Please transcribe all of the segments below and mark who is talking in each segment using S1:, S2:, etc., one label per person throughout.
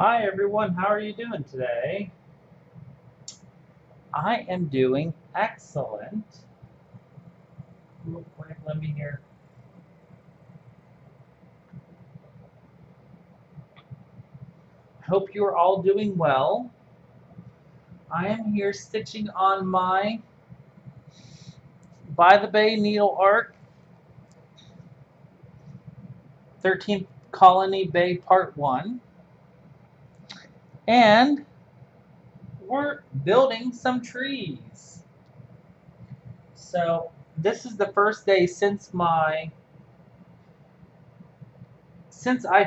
S1: Hi everyone, how are you doing today? I am doing excellent. Real quick, let me hear. Hope you're all doing well. I am here stitching on my By the Bay Needle Art 13th Colony Bay Part 1. And we're building some trees. So this is the first day since I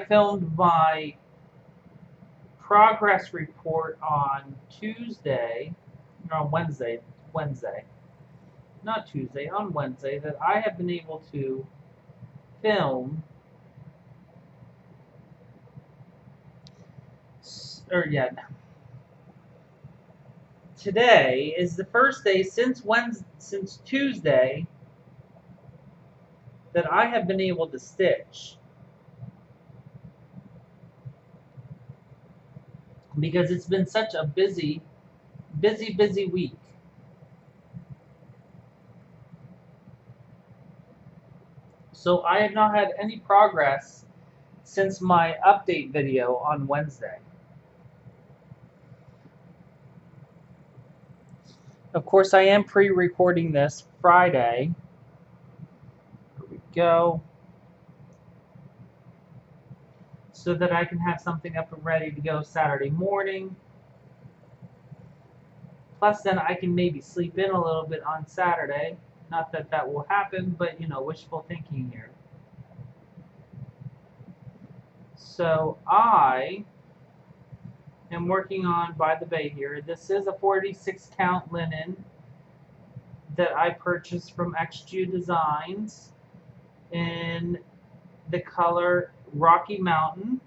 S1: filmed my progress report on Tuesday, or on Wednesday, not Tuesday, on Wednesday, that I have been able to film, or yeah, today is the first day since Tuesday that I have been able to stitch. Because it's been such a busy week. So I have not had any progress since my update video on Wednesday. Of course, I am pre-recording this Friday. Here we go. So that I can have something up and ready to go Saturday morning. Plus, then I can maybe sleep in a little bit on Saturday. Not that that will happen, but you know, wishful thinking here. So I am working on By the Bay here. This is a 46 count linen that I purchased from XG Designs in the color Rocky Mountain.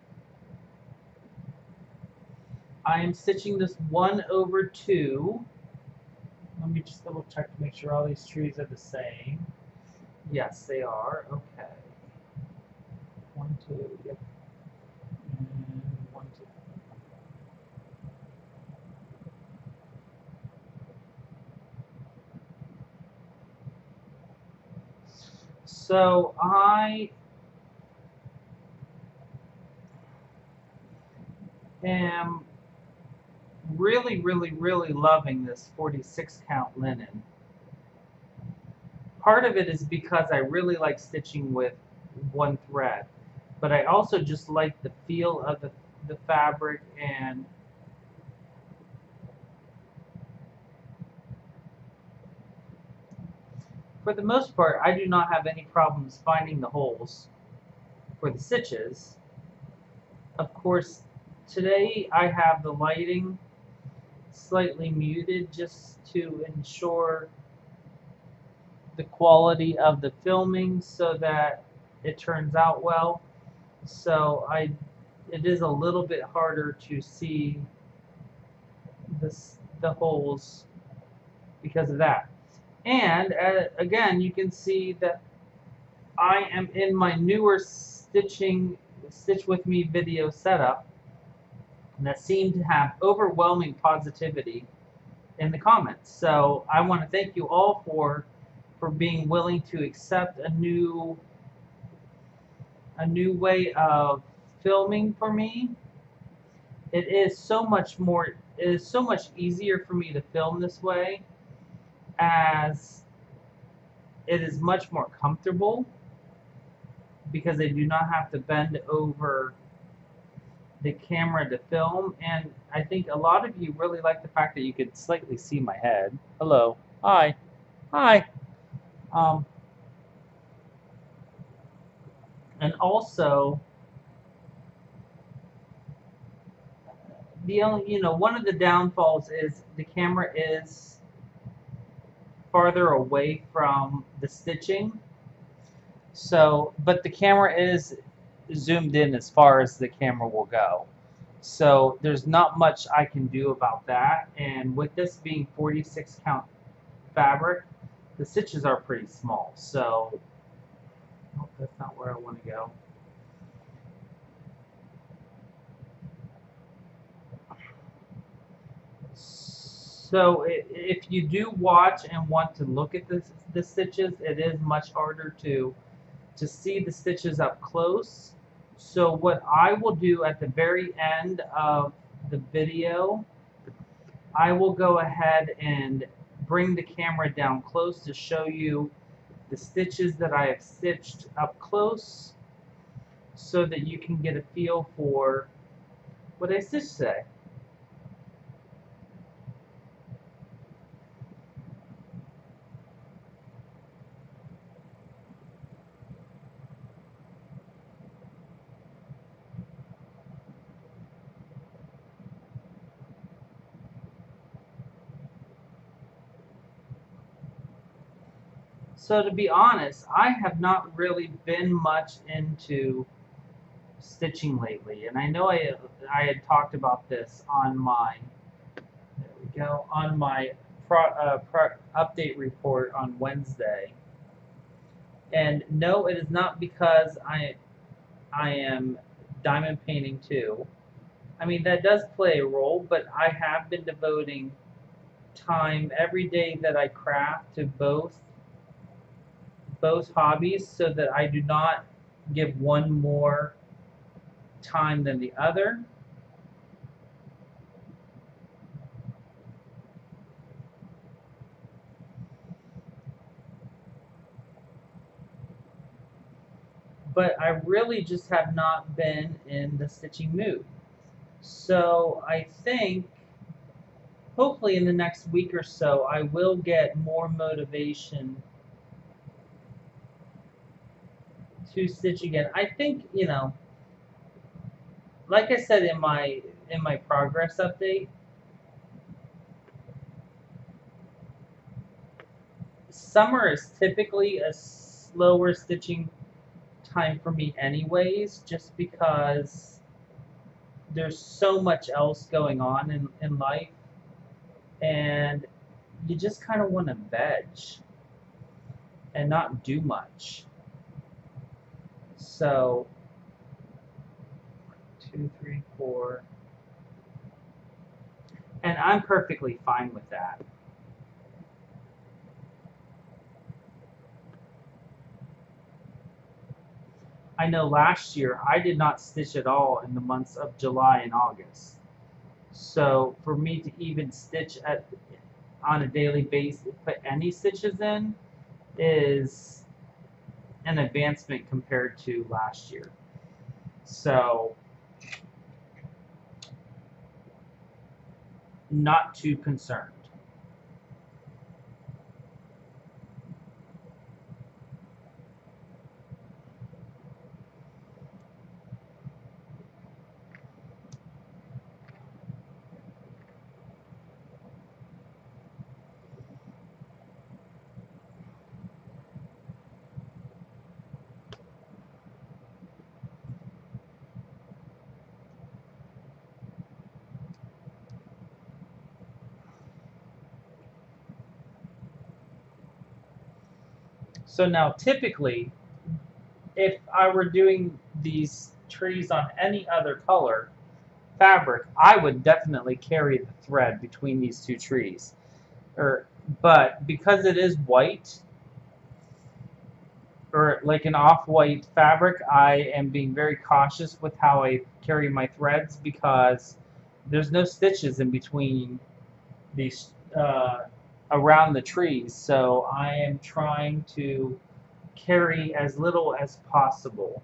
S1: I am stitching this 1/2. Let me just double check to make sure all these trees are the same. Yes, they are. Okay. 1, 2, yep. And 1, 2. So I am really loving this 46 count linen. Part of it is because I really like stitching with one thread, but I also just like the feel of the fabric, and for the most part I do not have any problems finding the holes for the stitches. Of course, today I have the lighting slightly muted just to ensure the quality of the filming so that it turns out well. So it is a little bit harder to see the holes because of that. And again, you can see that I am in my newer Stitch With Me video setup that seemed to have overwhelming positivity in the comments. So I want to thank you all for being willing to accept a new way of filming for me. It is so much easier for me to film this way, as it is much more comfortable because I do not have to bend over the camera to film. And I think a lot of you really like the fact that you could slightly see my head. Hello. Hi. Hi. And also, the only, one of the downfalls is the camera is farther away from the stitching. So, but the camera is zoomed in as far as the camera will go. So there's not much I can do about that. And with this being 46 count fabric, the stitches are pretty small. So, oh, that's not where I want to go. So if you do watch and want to look at the stitches, it is much harder to see the stitches up close. So what I will do at the very end of the video, I will go ahead and bring the camera down close to show you the stitches that I have stitched up close so that you can get a feel for what I stitched today. So to be honest, I have not really been much into stitching lately, and I know I had talked about this on my there we go on my update report on Wednesday. And no, it is not because I am diamond painting too. I mean that does play a role, but I have been devoting time every day that I craft to both hobbies so that I do not give one more time than the other. But I really just have not been in the stitching mood. So I think hopefully in the next week or so I will get more motivation to stitch again. I think, like I said in my progress update, summer is typically a slower stitching time for me anyways, just because there's so much else going on in life and you just kind of want to veg and not do much. So 2, 3, 4, and I'm perfectly fine with that. I know last year I did not stitch at all in the months of July and August. So for me to even stitch on a daily basis, put any stitches in, is an advancement compared to last year. So not too concerned. So now typically, if I were doing these trees on any other color fabric, I would definitely carry the thread between these two trees. But because it is white, or like an off-white fabric, I am being very cautious with how I carry my threads because there's no stitches in between these around the trees. So I am trying to carry as little as possible.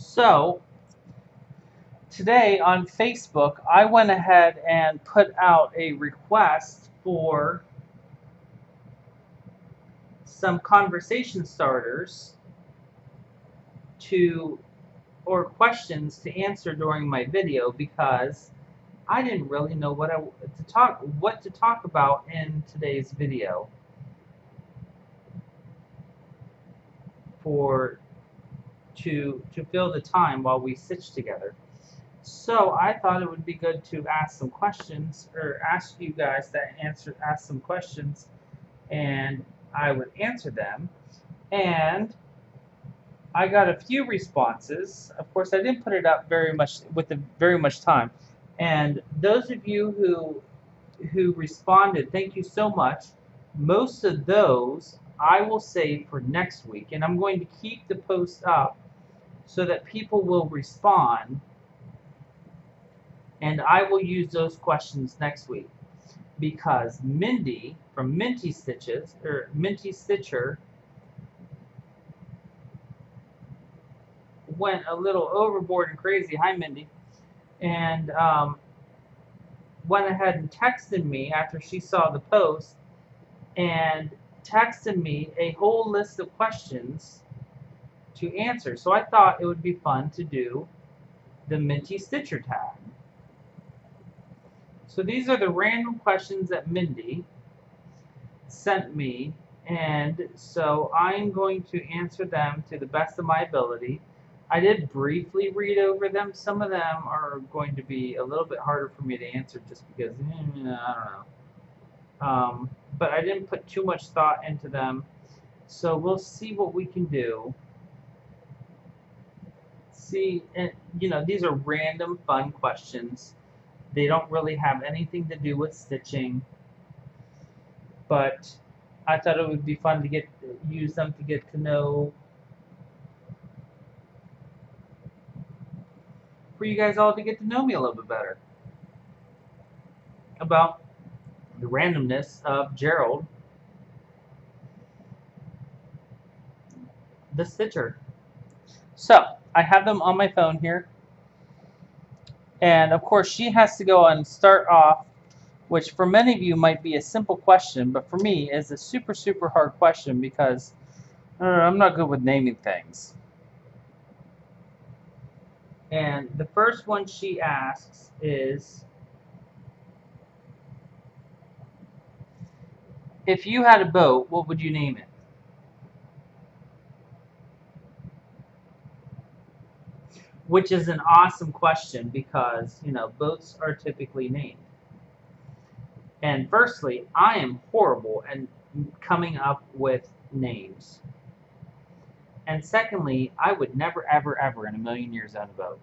S1: So today on Facebook, I went ahead and put out a request for some conversation starters to or questions to answer during my video because I didn't really know what to talk about in today's video for to fill the time while we stitch together. So I thought it would be good to ask some questions or ask you guys to ask some questions and I would answer them. And I got a few responses. Of course, I didn't put it up very much time. And those of you who responded, thank you so much. Most of those I will save for next week, and I'm going to keep the post up so that people will respond, and I will use those questions next week because Mindy from Minty Stitcher went a little overboard and crazy. Hi, Mindy. And went ahead and texted me after she saw the post and texted me a whole list of questions to answer. So I thought it would be fun to do the Minty Stitcher tag. So these are the random questions that Mindy sent me, and so I'm going to answer them to the best of my ability. I did briefly read over them. Some of them are going to be a little bit harder for me to answer just because, I don't know. But I didn't put too much thought into them. So we'll see what we can do. See, and these are random fun questions. They don't really have anything to do with stitching. But I thought it would be fun to use them to get to know, for you guys all to get to know me a little bit better about the randomness of Gerald, the Stitcher. So I have them on my phone here, and of course she has to go and start off, which for many of you might be a simple question, but for me is a super, super hard question because I'm not good with naming things. And the first one she asks is, if you had a boat, what would you name it? Which is an awesome question because, boats are typically named. And firstly, I am horrible at coming up with names. And secondly, I would never, ever, ever in a million years own a boat.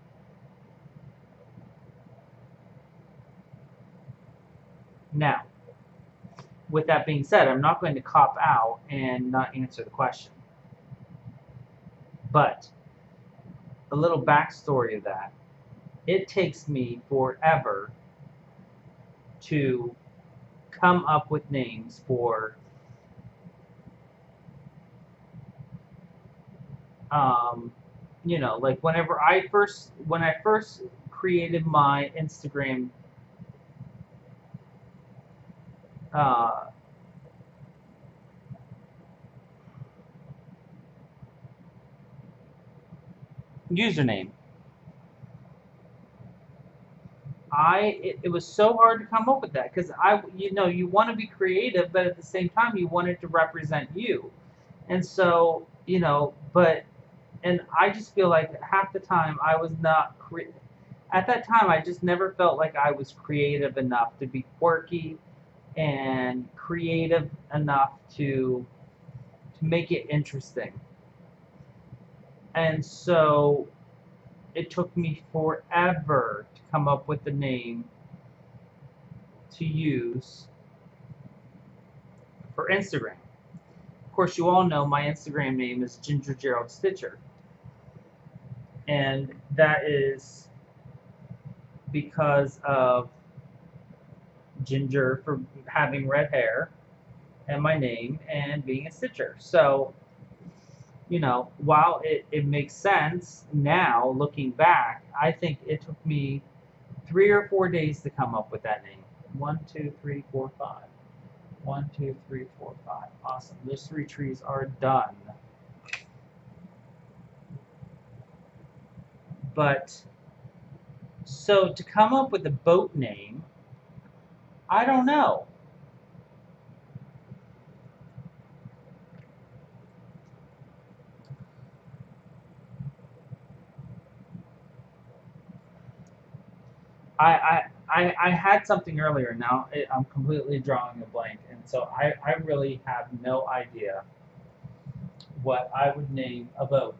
S1: Now, with that being said, I'm not going to cop out and not answer the question. But a little backstory of that, it takes me forever to come up with names for like when I first created my Instagram username, it was so hard to come up with that because you want to be creative, but at the same time you want it to represent you, and so and I just feel like half the time I was not at that time I just never felt like I was creative enough to be quirky and creative enough to make it interesting, and so it took me forever to come up with the name to use for Instagram. Of course, you all know my Instagram name is Ginger Gerald Stitcher. And that is because of Ginger for having red hair and my name and being a stitcher. So While it makes sense now looking back, I think it took me 3 or 4 days to come up with that name. One, two, three, four, five. One, two, three, four, five. Awesome. Those 3 trees are done. But so to come up with a boat name, I don't know. I had something earlier. Now I'm completely drawing a blank, and so I really have no idea what I would name a boat.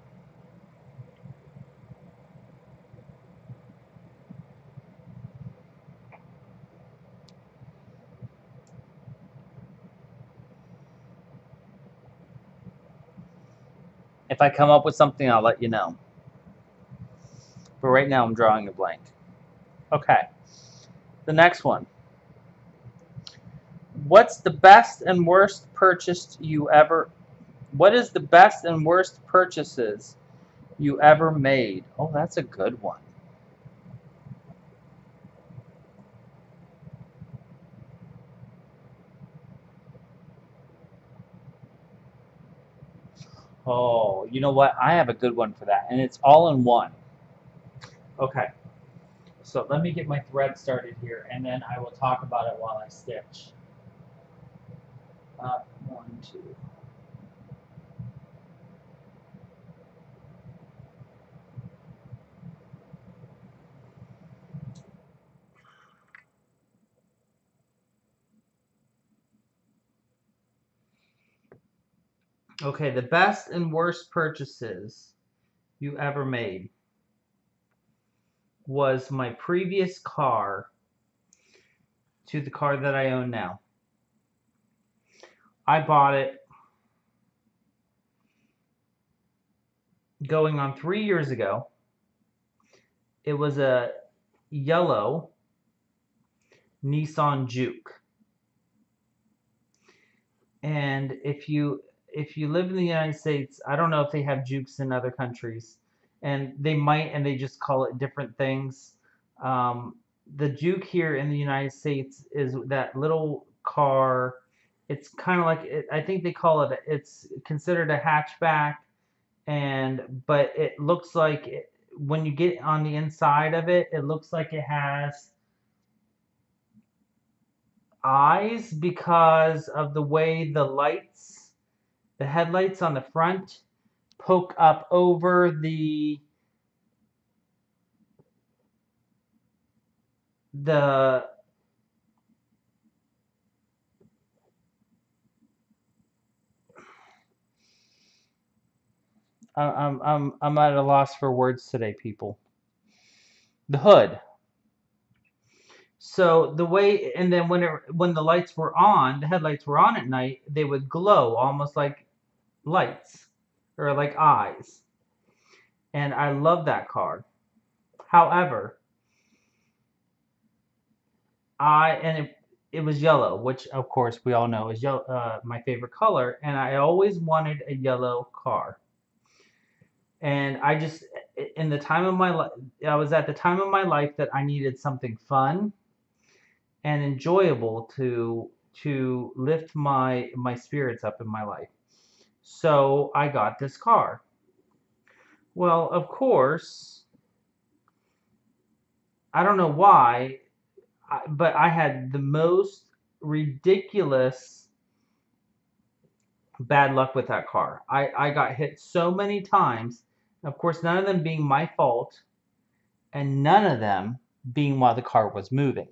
S1: If I come up with something, I'll let you know. But right now, I'm drawing a blank. Okay, the next one. What's the best and worst purchase you ever? What is the best and worst purchases you ever made? Oh, that's a good one. Oh, you know what? I have a good one for that, and it's all in one. Okay, so let me get my thread started here, and then I will talk about it while I stitch. One, two. Okay, the best and worst purchases you ever made was my previous car to the car that I own now. I bought it going on 3 years ago. It was a yellow Nissan Juke. And if you live in the United States, I don't know if they have Jukes in other countries, and they might, and they just call it different things. Um, the Juke here in the United States is that little car. It's kind of like I think they call it. It's considered a hatchback, but it looks like when you get on the inside of it, it looks like it has eyes because of the way the headlights on the front poke up over the I'm at a loss for words today, people. The hood. So the way, and then when the lights were on, the headlights were on at night, they would glow almost like lights or like eyes. And I love that car. However, it was yellow, which of course we all know is yellow, my favorite color, and I always wanted a yellow car. And in the time of my life, I was at the time of my life that I needed something fun and enjoyable to lift my spirits up in my life. So I got this car. Well, of course, I don't know why, but I had the most ridiculous bad luck with that car. I got hit so many times. Of course, none of them being my fault, and none of them being while the car was moving.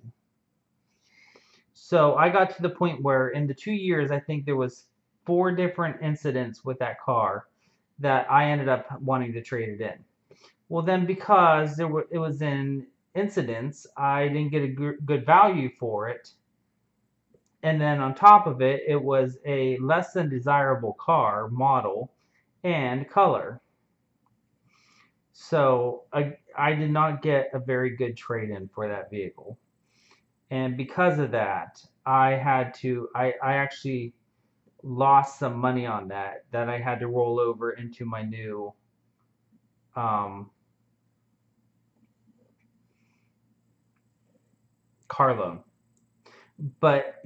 S1: So I got to the point where in the 2 years, I think there was 4 different incidents with that car that I ended up wanting to trade it in. Well, then because it was in incidents, I didn't get a good value for it. And then on top of it, it was a less than desirable car model and color. So I did not get a very good trade-in for that vehicle. And because of that, I actually lost some money on that I had to roll over into my new um, car loan. But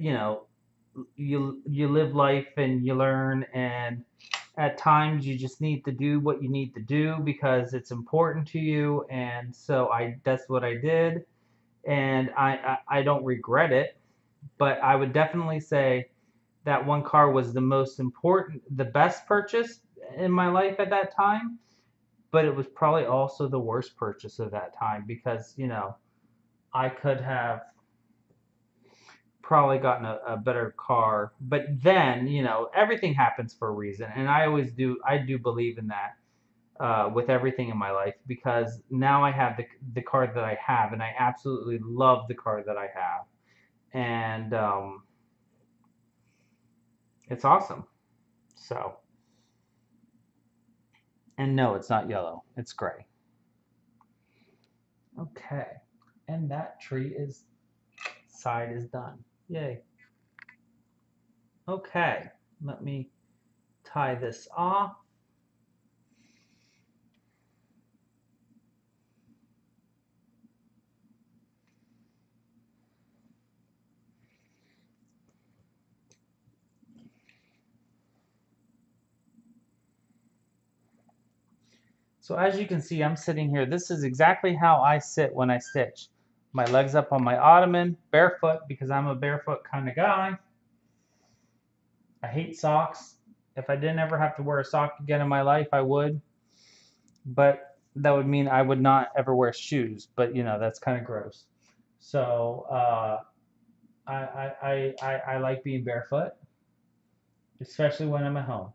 S1: you live life and you learn, and at times you just need to do what you need to do because it's important to you. And so I that's what I did, and I don't regret it. But I would definitely say that one car was the most important, the best purchase in my life at that time. But it was probably also the worst purchase of that time because I could have probably gotten a better car. But then, everything happens for a reason. And I do believe in that with everything in my life because now I have the car that I have, and I absolutely love the car that I have. And it's awesome. So, and no, it's not yellow, it's gray. Okay. And that tree is side is done. Yay. Okay. Let me tie this off. So as you can see, I'm sitting here. This is exactly how I sit when I stitch. My legs up on my ottoman, barefoot, because I'm a barefoot kind of guy. I hate socks. If I didn't ever have to wear a sock again in my life, I would. But that would mean I would not ever wear shoes. But that's kind of gross. So I like being barefoot, especially when I'm at home.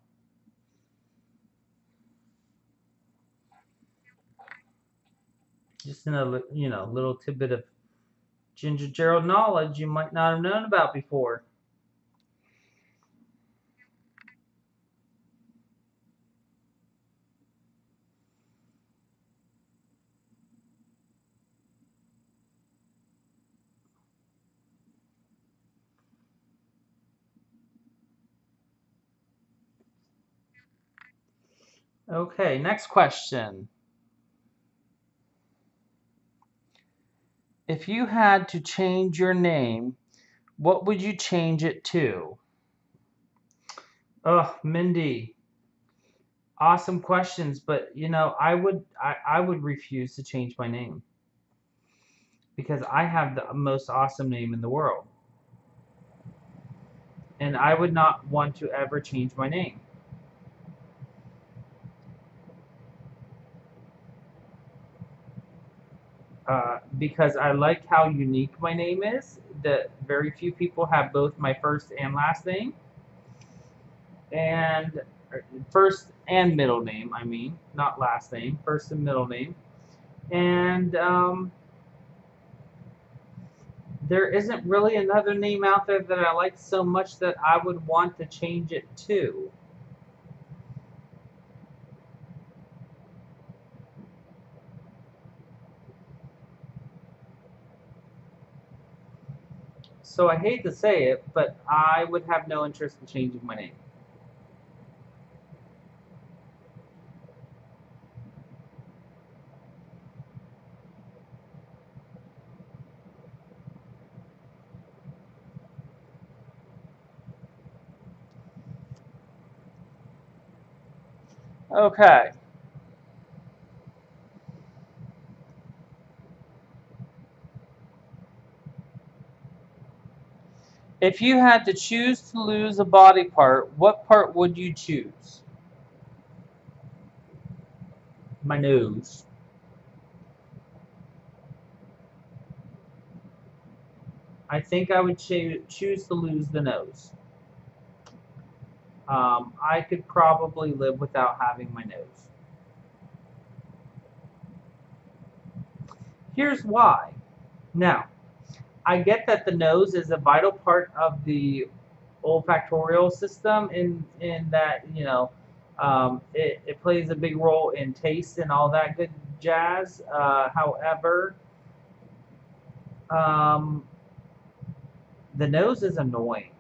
S1: Just in a little tidbit of Ginger Gerald knowledge you might not have known about before. Okay, next question. If you had to change your name, what would you change it to? Oh, Mindy, awesome questions, but I would refuse to change my name because I have the most awesome name in the world. And I would not want to ever change my name. Because I like how unique my name is. That very few people have both my first and last name, and first and middle name. I mean, not last name, first and middle name. And there isn't really another name out there that I like so much that I would want to change it to. So I hate to say it, but I would have no interest in changing my name. Okay. If you had to choose to lose a body part, what part would you choose? My nose. I think I would choose to lose the nose. I could probably live without having my nose. Here's why. Now, I get that the nose is a vital part of the olfactorial system in that it plays a big role in taste and all that good jazz. However, um, the nose is annoying.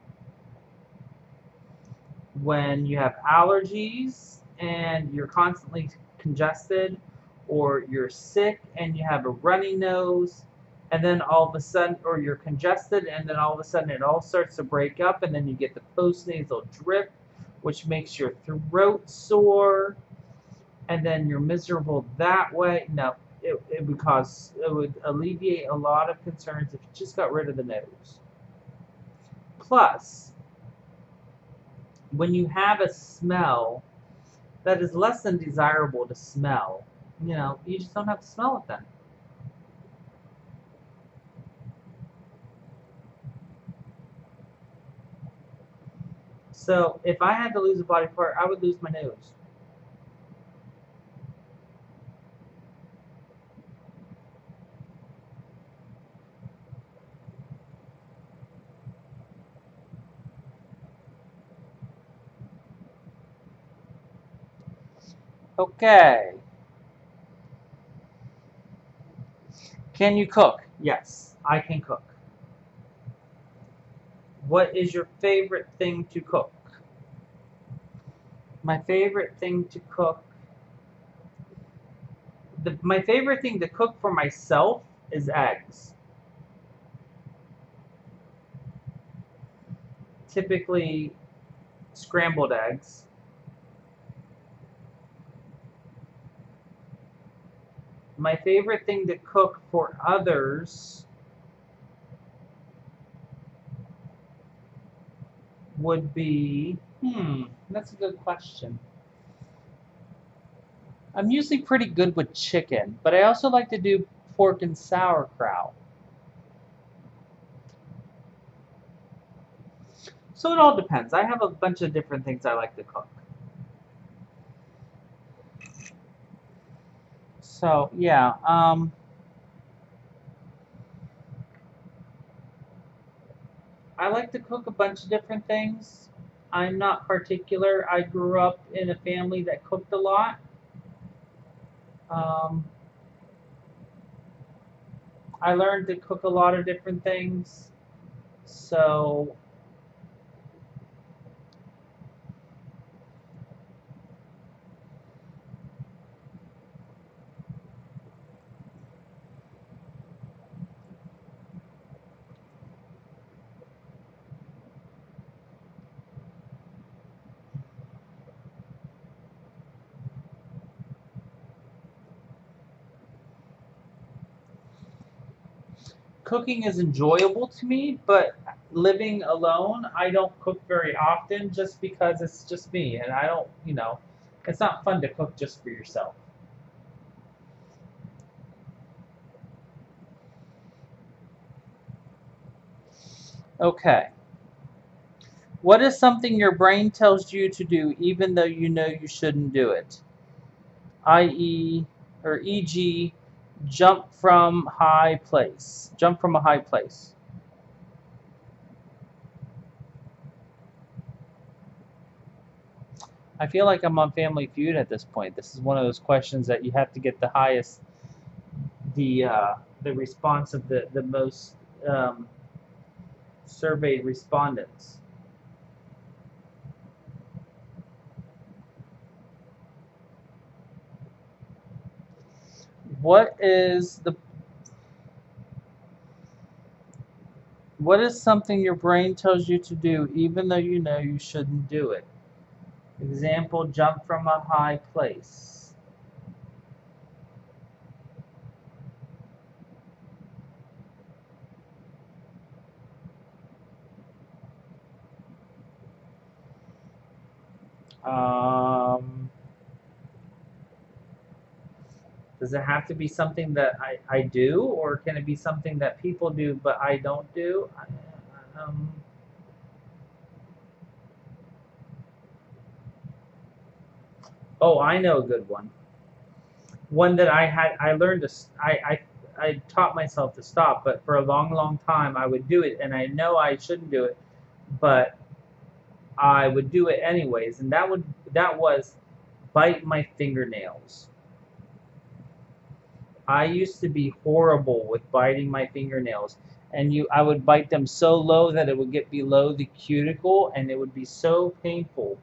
S1: when you have allergies and you're constantly congested, or you're sick and you have a runny nose, and then all of a sudden, or you're congested and then all of a sudden it all starts to break up, and then you get the postnasal drip, which makes your throat sore, and then you're miserable that way. No, it would alleviate a lot of concerns if you just got rid of the nose. Plus, when you have a smell that is less than desirable to smell, you just don't have to smell it then. So if I had to lose a body part, I would lose my nose. Okay. Can you cook? Yes, I can cook. What is your favorite thing to cook? My favorite thing to cook, my favorite thing to cook for myself is eggs. Typically scrambled eggs. My favorite thing to cook for others would be, that's a good question. I'm usually pretty good with chicken, but I also like to do pork and sauerkraut. So it all depends. I have a bunch of different things I like to cook. So yeah, I like to cook a bunch of different things. I'm not particular. I grew up in a family that cooked a lot. Um, I learned to cook a lot of different things. So cooking is enjoyable to me, but living alone, I don't cook very often just because it's just me, and I don't, it's not fun to cook just for yourself. Okay. What is something your brain tells you to do even though you know you shouldn't do it? I.e., or e.g., jump from high place. Jump from a high place. I feel like I'm on Family Feud at this point. This is one of those questions that you have to get the highest, the response of the most um, surveyed respondents. What is the what is something your brain tells you to do even though you know you shouldn't do it? Example, jump from a high place. Um, does it have to be something that I do, or can it be something that people do but I don't do? Um, oh, I know a good one. One that I learned to, I taught myself to stop, but for a long, long time I would do it, and I know I shouldn't do it, but I would do it anyways, and that was bite my fingernails. I used to be horrible with biting my fingernails, and I would bite them so low that it would get below the cuticle, and it would be so painful.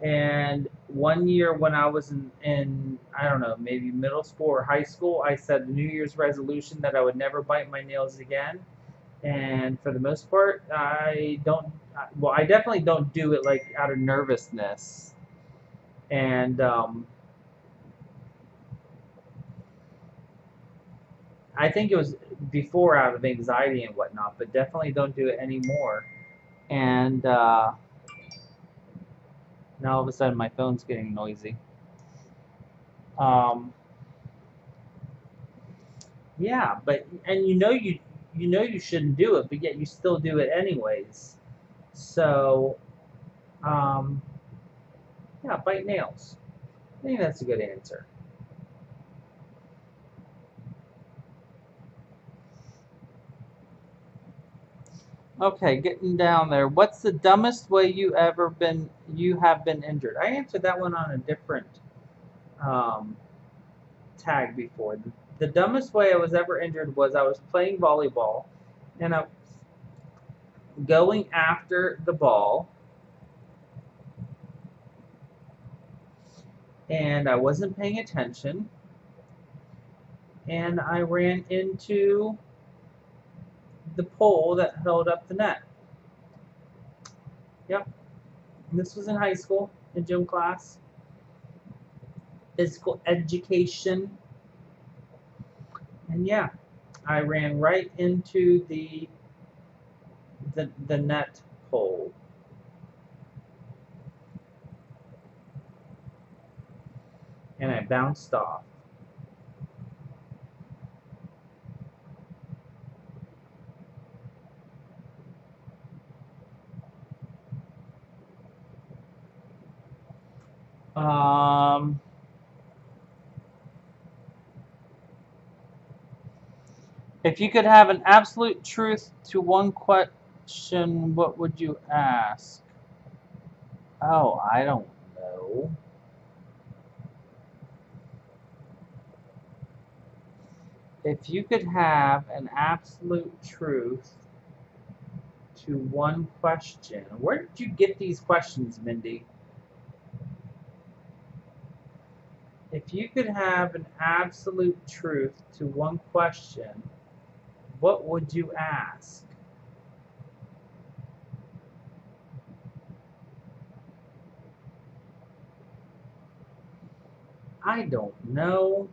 S1: And one year when I was in I don't know, maybe middle school or high school, I said the New Year's resolution that I would never bite my nails again. And for the most part, I don't. Well, I definitely don't do it like out of nervousness, and I think it was before out of anxiety and whatnot, but definitely don't do it anymore. And now all of a sudden my phone's getting noisy. Um, yeah, but and you know you shouldn't do it, but yet you still do it anyways. So um, yeah, bite nails. I think that's a good answer. Okay, getting down there. What's the dumbest way you have been injured? I answered that one on a different um, tag before. The dumbest way I was ever injured was I was playing volleyball and I was going after the ball and I wasn't paying attention and I ran into the pole that held up the net. Yep. And this was in high school in gym class, physical education, and yeah, I ran right into the net pole, and I bounced off. Um, if you could have an absolute truth to one question, what would you ask? Oh, I don't know. If you could have an absolute truth to one question, where did you get these questions, Mindy? If you could have an absolute truth to one question, what would you ask? I don't know.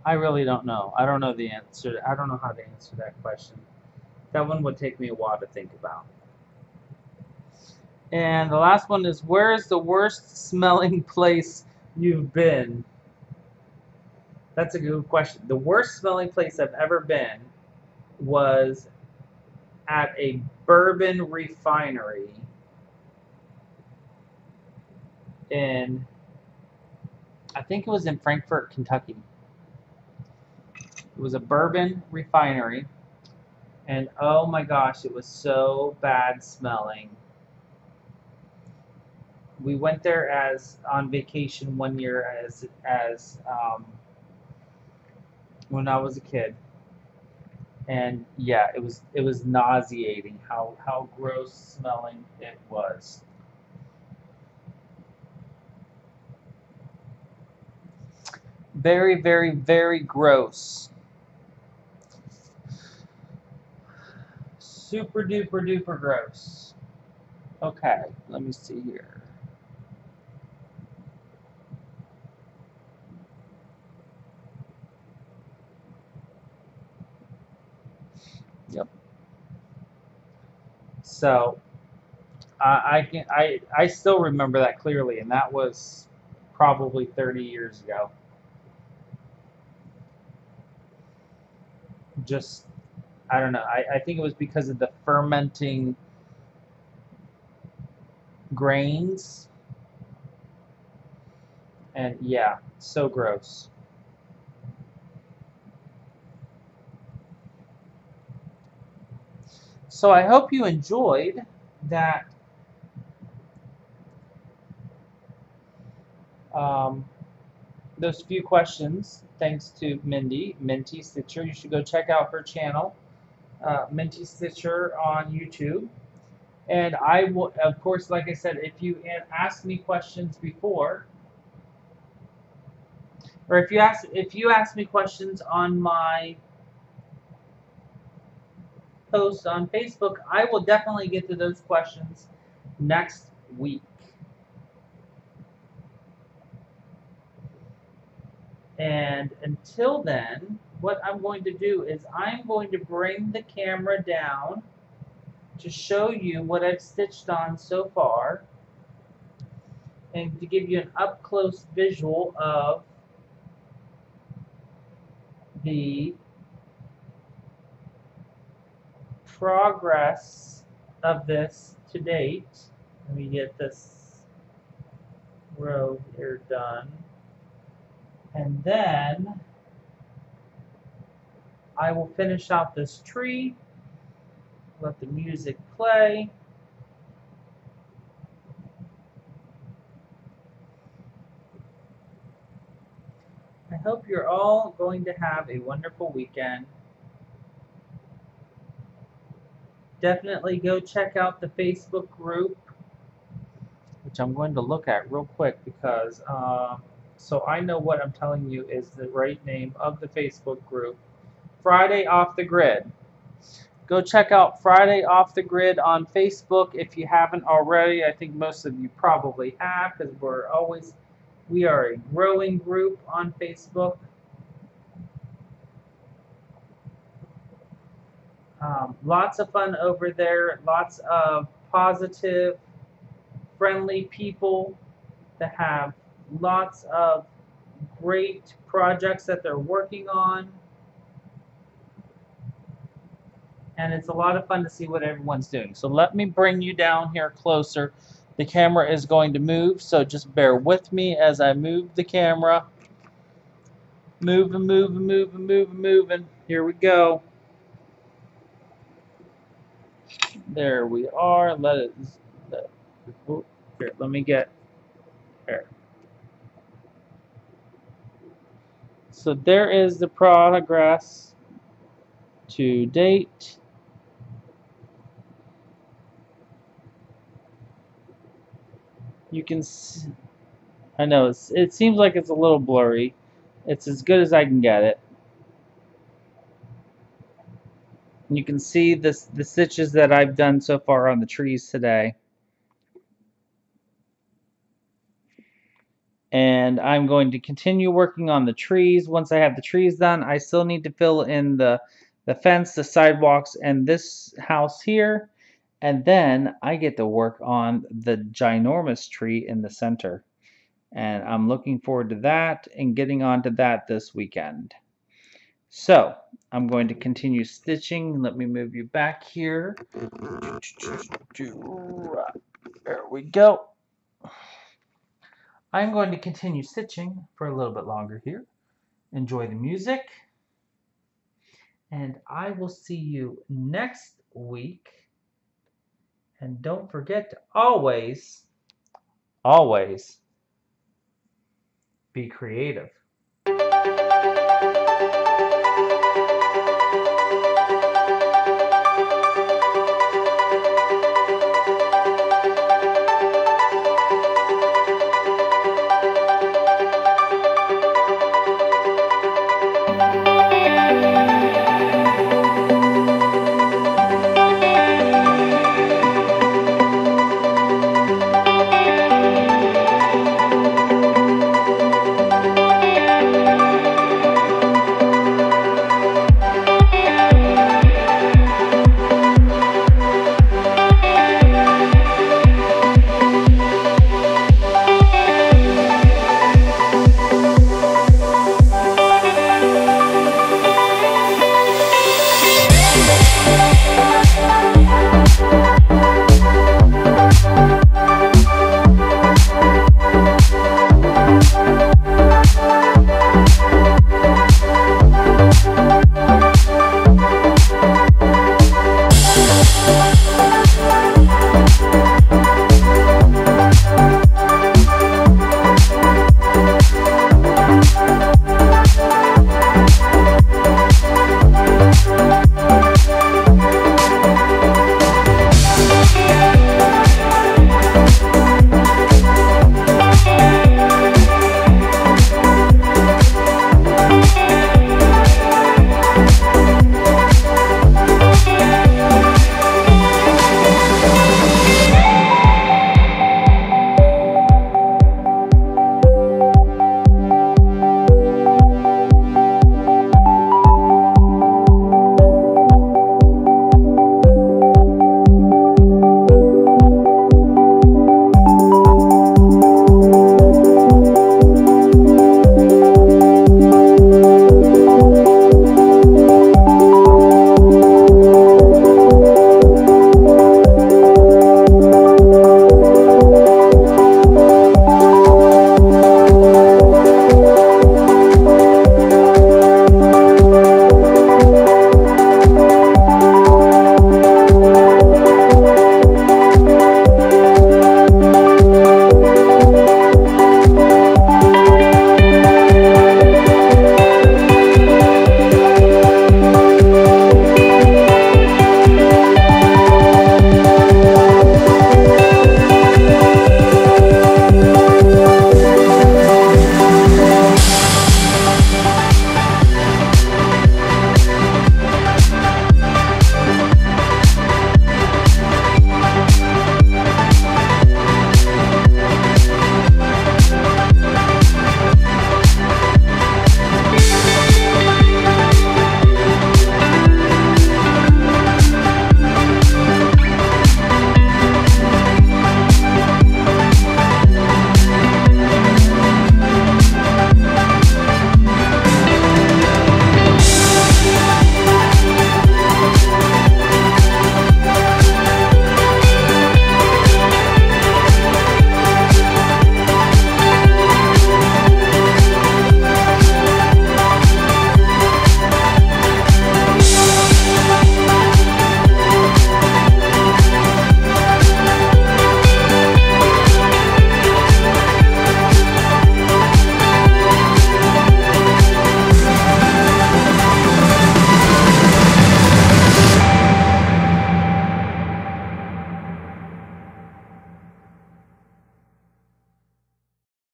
S1: I really don't know. I don't know the answer. I don't know how to answer that question. That one would take me a while to think about. And the last one is, where is the worst smelling place you've been? That's a good question. The worst smelling place I've ever been was at a bourbon refinery in, I think it was in Frankfort, Kentucky. It was a bourbon refinery, and oh my gosh, it was so bad smelling. We went there as on vacation one year as when I was a kid, and yeah, it was nauseating how gross smelling it was. Very, very, very gross. Super duper duper gross. Okay, let me see here. Yep. So I still remember that clearly, and that was probably 30 years ago. Just I don't know. I think it was because of the fermenting grains, and yeah, so gross. So I hope you enjoyed that um, those few questions thanks to Minty Stitcher. You should go check out her channel, Minty Stitcher on YouTube. And I will, of course, like I said, if you ask me questions before, or if you ask me questions on my post on Facebook, I will definitely get to those questions next week. And until then, what I'm going to do is I'm going to bring the camera down to show you what I've stitched on so far and to give you an up close visual of the progress of this to date. Let me get this row here done. And then I will finish out this tree, let the music play. I hope you're all going to have a wonderful weekend. Definitely go check out the Facebook group, which I'm going to look at real quick because so I know what I'm telling you is the right name of the Facebook group. Friday Off the Grid. Go check out Friday Off the Grid on Facebook if you haven't already. I think most of you probably have because we are a growing group on Facebook. Lots of fun over there. Lots of positive, friendly people that have lots of great projects that they're working on. And it's a lot of fun to see what everyone's doing. So let me bring you down here closer. The camera is going to move, so just bear with me as I move the camera. Move and move and move and move and move, and here we go. There we are. Here, let me get there. So there is the progress to date. You can see, I know it seems like it's a little blurry. It's as good as I can get it. And you can see the stitches that I've done so far on the trees today. And I'm going to continue working on the trees. Once I have the trees done, I still need to fill in the fence, the sidewalks, and this house here. And then I get to work on the ginormous tree in the center. And I'm looking forward to that and getting onto that this weekend. So I'm going to continue stitching. Let me move you back here. There we go. I'm going to continue stitching for a little bit longer here. Enjoy the music. And I will see you next week. And don't forget to always, always be creative.